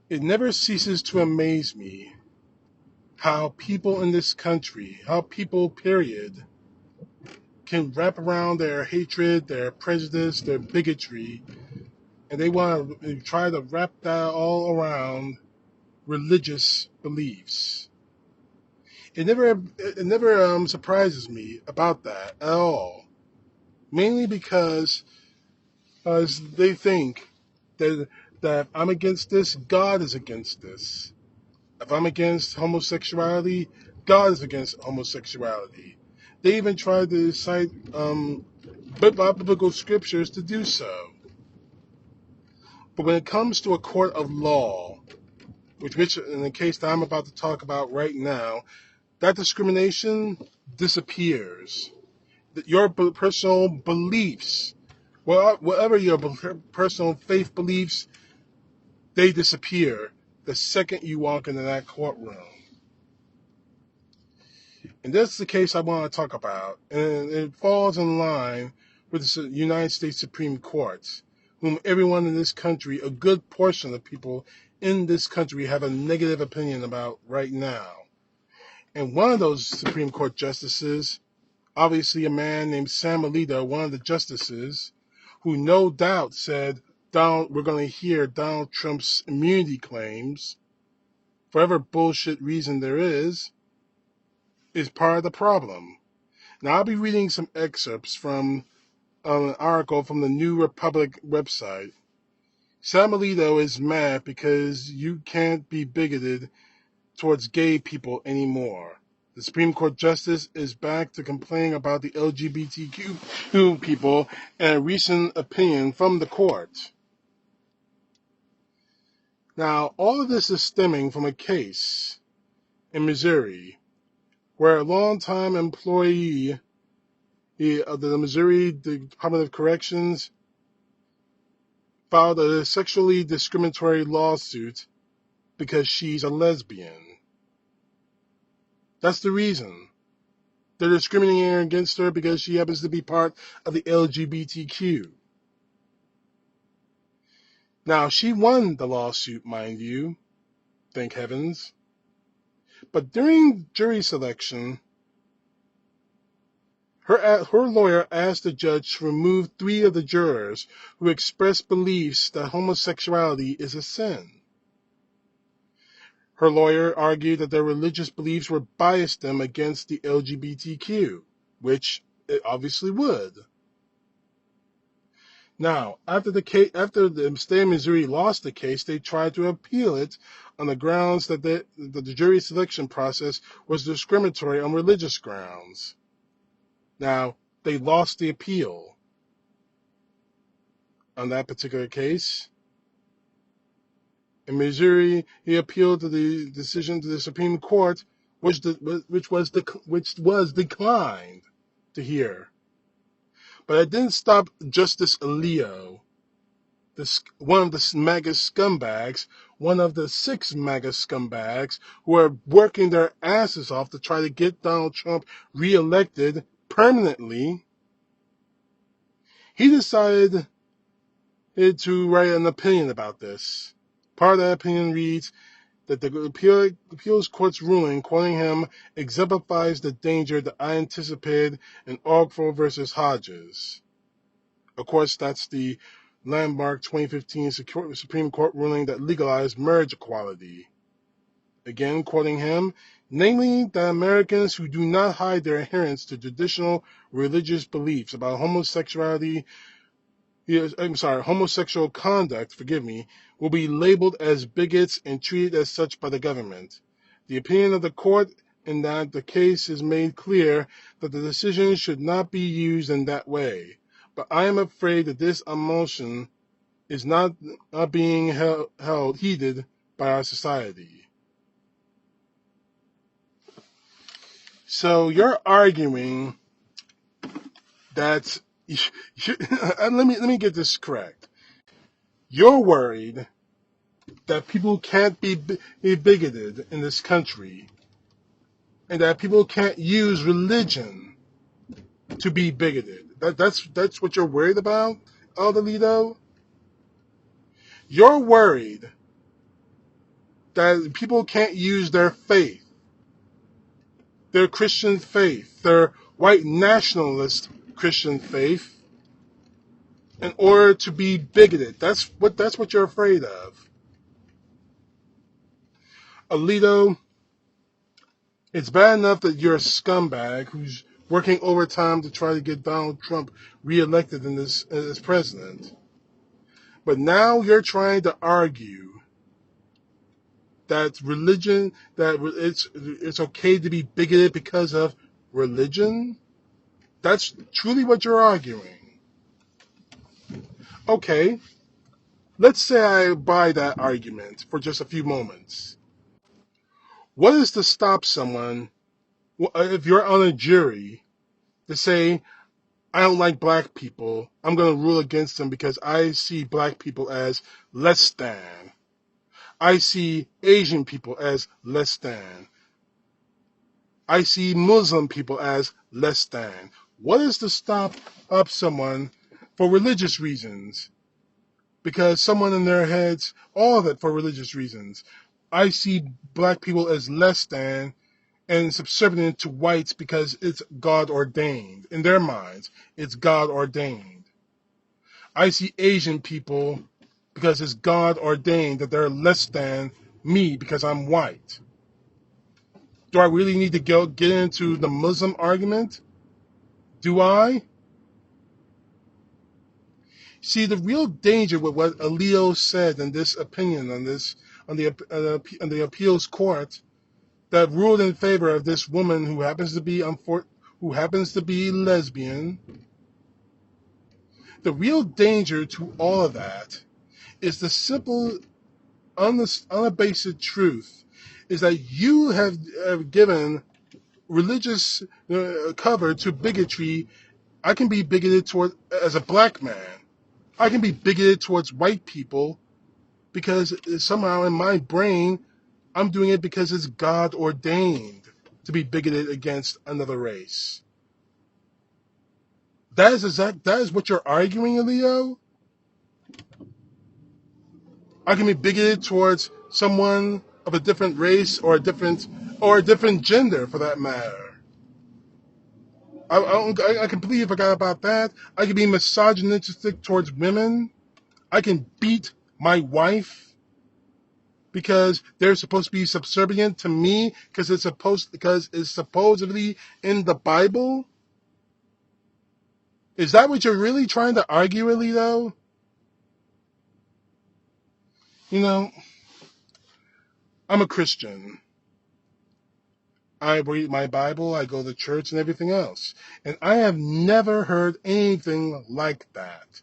It never ceases to amaze me how people in this country, how people, period, can wrap around their hatred, their prejudice, their bigotry, and they want to try to wrap that all around religious beliefs. It never surprises me about that at all. Mainly because they think that if I'm against this, God is against this. If I'm against homosexuality, God is against homosexuality. They even tried to cite biblical scriptures to do so. But when it comes to a court of law, which in the case that I'm about to talk about right now, that discrimination disappears. Your personal beliefs, whatever your personal faith beliefs, they disappear the second you walk into that courtroom. And that's the case I want to talk about. And it falls in line with the United States Supreme Court, whom everyone in this country, a good portion of people in this country, have a negative opinion about right now. And one of those Supreme Court justices, obviously a man named Sam Alito, one of the justices, who no doubt said, we're going to hear Donald Trump's immunity claims, for whatever bullshit reason there is part of the problem. Now, I'll be reading some excerpts from an article from the New Republic website. Sam Alito is mad because you can't be bigoted towards gay people anymore. The Supreme Court Justice is back to complaining about the LGBTQ people and a recent opinion from the court. Now, all of this is stemming from a case in Missouri where a longtime employee of the Missouri Department of Corrections filed a sexually discriminatory lawsuit because she's a lesbian. That's the reason. They're discriminating against her because she happens to be part of the LGBTQ. Now, she won the lawsuit, mind you, thank heavens. But during jury selection, her lawyer asked the judge to remove 3 of the jurors who expressed beliefs that homosexuality is a sin. Her lawyer argued that their religious beliefs would bias them against the LGBTQ, which it obviously would. Now, after the state of Missouri lost the case, they tried to appeal it on the grounds that the jury selection process was discriminatory on religious grounds. Now, they lost the appeal on that particular case. In Missouri, he appealed to the decision to the Supreme Court, which was declined to hear. But it didn't stop Justice Alito, one of the MAGA scumbags, one of the 6 MAGA scumbags who are working their asses off to try to get Donald Trump reelected permanently. He decided to write an opinion about this. Part of that opinion reads that the appeals court's ruling, quoting him, exemplifies the danger that I anticipated in Ogford versus Hodges. Of course, that's the landmark 2015 Supreme Court ruling that legalized marriage equality. Again, quoting him, namely that Americans who do not hide their adherence to traditional religious beliefs about homosexual conduct, will be labeled as bigots and treated as such by the government. The opinion of the court in that the case is made clear that the decision should not be used in that way. But I am afraid that this emotion is not being heeded by our society. So you're arguing that let me get this correct. You're worried that people can't be bigoted in this country, and that people can't use religion to be bigoted. That's what you're worried about, Alito? You're worried that people can't use their faith, their Christian faith, their white nationalist Christian faith, in order to be bigoted. That's what you're afraid of. Alito, it's bad enough that you're a scumbag who's working overtime to try to get Donald Trump reelected as president. But now you're trying to argue that religion, that it's okay to be bigoted because of religion. That's truly what you're arguing. Okay, let's say I buy that argument for just a few moments. What is to stop someone, if you're on a jury, to say, I don't like black people, I'm going to rule against them because I see black people as less than. I see Asian people as less than. I see Muslim people as less than. What is to stop up someone for religious reasons? Because someone in their heads, all of it for religious reasons. I see black people as less than and subservient to whites because it's God ordained. In their minds, it's God ordained. I see Asian people because it's God ordained that they're less than me because I'm white. Do I really need to get into the Muslim argument? Do I? See, the real danger with what Alito said in this opinion on the appeals court that ruled in favor of this woman who happens to be lesbian. The real danger to all of that is the simple, unabased truth is that you have given religious cover to bigotry. I can be bigoted toward, as a black man, I can be bigoted towards white people because somehow in my brain, I'm doing it because it's God ordained to be bigoted against another race. That is what you're arguing, Leo? I can be bigoted towards someone of a different race or a different gender, for that matter. I completely forgot about that. I can be misogynistic towards women. I can beat my wife because they're supposed to be subservient to me because it's supposedly in the Bible. Is that what you're really trying to argue, Alito? You know, I'm a Christian. I read my Bible, I go to church and everything else. And I have never heard anything like that.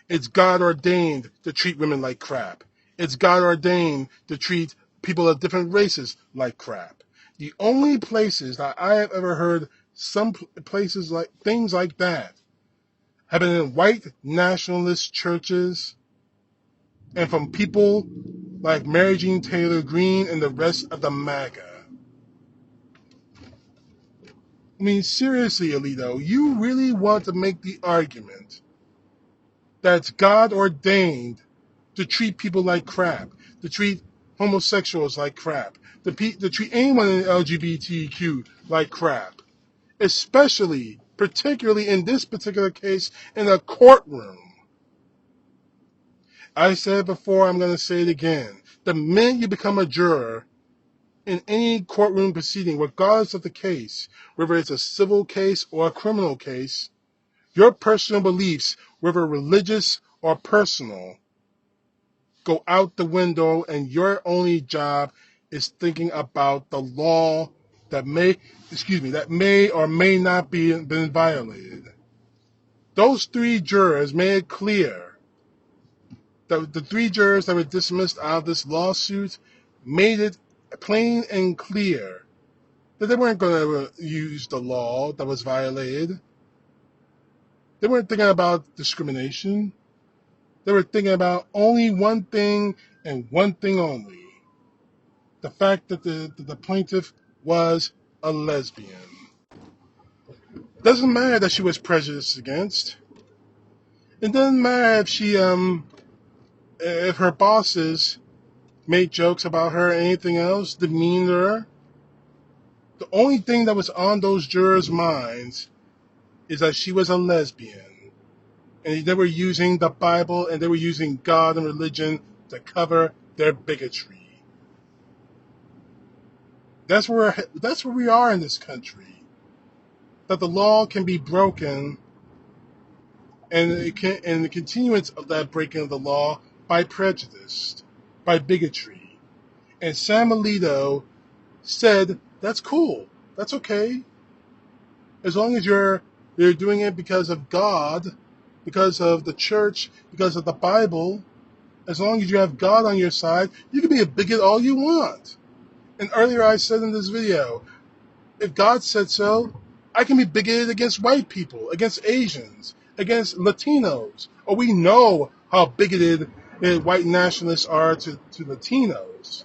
It's God ordained to treat women like crap. It's God ordained to treat people of different races like crap. The only places that I have ever heard some places like things like that have been in white nationalist churches and from people like Mary Jean Taylor Greene and the rest of the MAGA. I mean, seriously, Alito, you really want to make the argument that it's God ordained to treat people like crap, to treat homosexuals like crap, to treat anyone in LGBTQ like crap, particularly in this particular case, in a courtroom. I said it before, I'm going to say it again. The minute you become a juror in any courtroom proceeding, regardless of the case, whether it's a civil case or a criminal case, your personal beliefs, whether religious or personal, go out the window, and your only job is thinking about the law that may or may not be been violated. Those three jurors made it clear that the three jurors that were dismissed out of this lawsuit made it plain and clear that they weren't going to use the law that was violated. They weren't thinking about discrimination. They were thinking about only one thing and one thing only. The fact that the plaintiff was a lesbian. Doesn't matter that she was prejudiced against. It doesn't matter if her bosses made jokes about her, anything else, demeaned her. The only thing that was on those jurors' minds is that she was a lesbian. And they were using the Bible and they were using God and religion to cover their bigotry. That's where we are in this country. That the law can be broken, and the continuance of that breaking of the law by prejudice, by bigotry. And Sam Alito said, that's cool. That's okay. As long as you're doing it because of God, because of the church, because of the Bible, as long as you have God on your side, you can be a bigot all you want. And earlier I said in this video, if God said so, I can be bigoted against white people, against Asians, against Latinos. Or we know how bigoted white nationalists are to Latinos.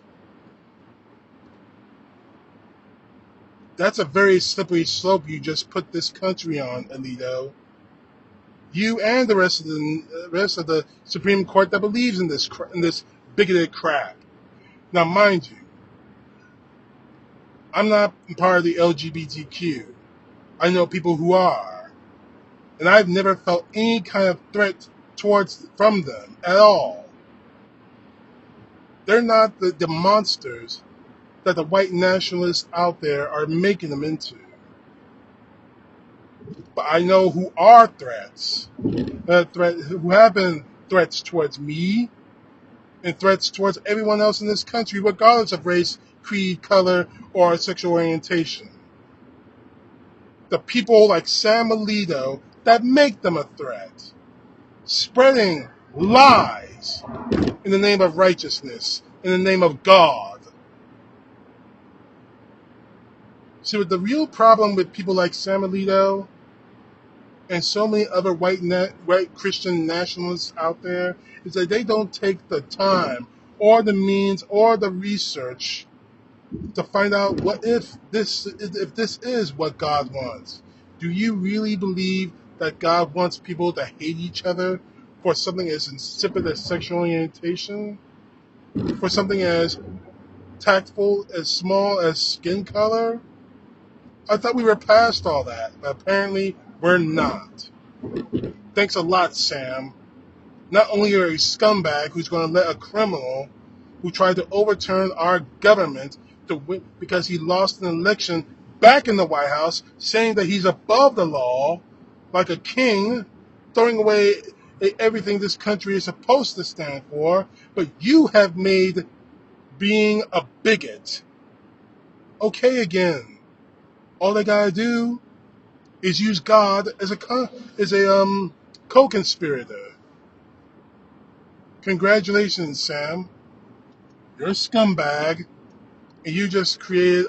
That's a very slippery slope you just put this country on, Alito. You and the rest of the Supreme Court that believes in this bigoted crap. Now, mind you, I'm not part of the LGBTQ. I know people who are, and I've never felt any kind of threat from them at all. They're not the monsters that the white nationalists out there are making them into. But I know who are threats, who have been threats towards me, and threats towards everyone else in this country, regardless of race, creed, color, or sexual orientation. The people like Sam Alito that make them a threat, spreading lies in the name of righteousness, in the name of God. See, the real problem with people like Sam Alito and so many other white Christian nationalists out there is that they don't take the time or the means or the research to find out what if this is what God wants. Do you really believe that God wants people to hate each other for something as insipid as sexual orientation? For something as tactful, as small as skin color? I thought we were past all that, but apparently we're not. Thanks a lot, Sam. Not only are you a scumbag who's going to let a criminal who tried to overturn our government to win because he lost an election back in the White House, saying that he's above the law, like a king, throwing away everything this country is supposed to stand for, but you have made being a bigot okay again. All they gotta do is use God as a co-conspirator. Congratulations, Sam. You're a scumbag, and you just created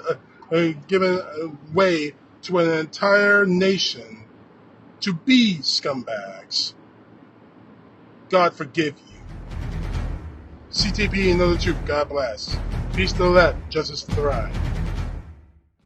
given a way to an entire nation to be scumbags. God forgive you. CTP and know the truth. God bless. Peace to the left, justice to the right.